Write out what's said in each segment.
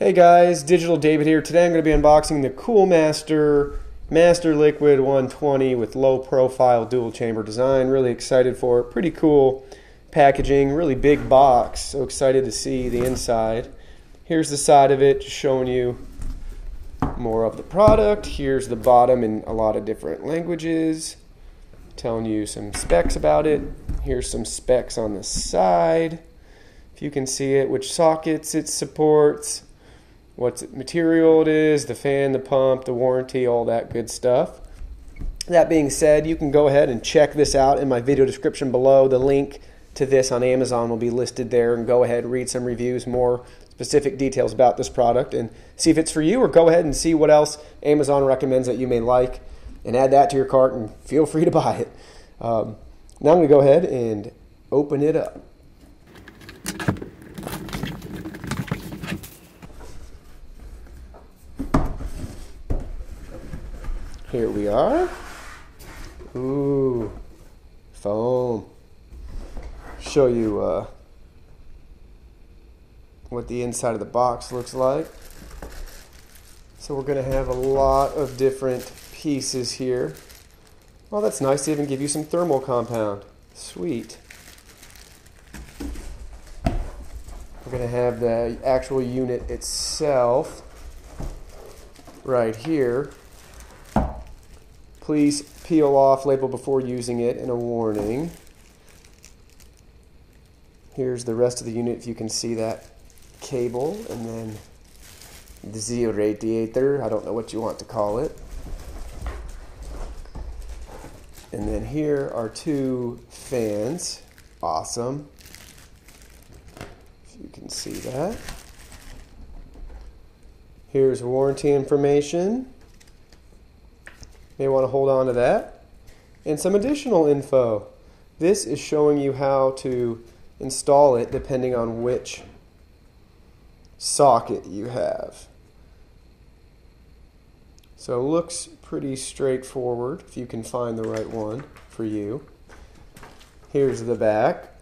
Hey guys, Digital David here. Today I'm going to be unboxing the Cool MasterLiquid 120 with low profile dual chamber design. Really excited for it. Pretty cool packaging, really big box. So excited to see the inside. Here's the side of it, just showing you more of the product. Here's the bottom in a lot of different languages, telling you some specs about it. Here's some specs on the side, if you can see it, which sockets it supports, what material it is, the fan, the pump, the warranty, all that good stuff. That being said, you can go ahead and check this out in my video description below. The link to this on Amazon will be listed there, and go ahead and read some reviews, more specific details about this product, and see if it's for you, or go ahead and see what else Amazon recommends that you may like and add that to your cart, and feel free to buy it. Now I'm going to go ahead and open it up. Here we are. Ooh, foam. Show you what the inside of the box looks like. So we're going to have a lot of different pieces here. Well, that's nice. They even give you some thermal compound. Sweet. We're going to have the actual unit itself right here. Please peel off label before using it, and a warning. Here's the rest of the unit, if you can see that cable, and then the radiator, I don't know what you want to call it. And then here are two fans. Awesome. If you can see that. Here's warranty information. May want to hold on to that. And some additional info. This is showing you how to install it depending on which socket you have. So it looks pretty straightforward if you can find the right one for you. Here's the back.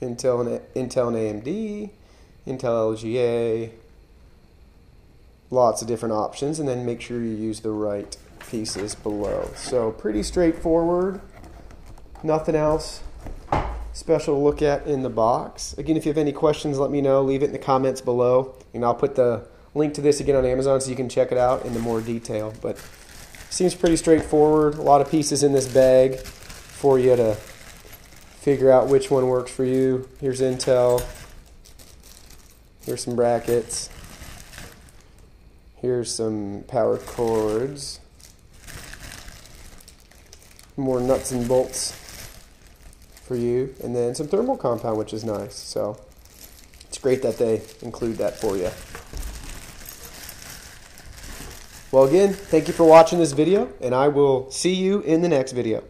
Intel and AMD, Intel LGA, lots of different options, and then make sure you use the right pieces below. So pretty straightforward. Nothing else special to look at in the box. Again, if you have any questions, let me know. Leave it in the comments below, and I'll put the link to this again on Amazon so you can check it out in more detail. But seems pretty straightforward. A lot of pieces in this bag for you to figure out which one works for you. Here's Intel. Here's some brackets. Here's some power cords. More nuts and bolts for you, and then some thermal compound, which is nice. So it's great that they include that for you. Well, again, thank you for watching this video, and I will see you in the next video.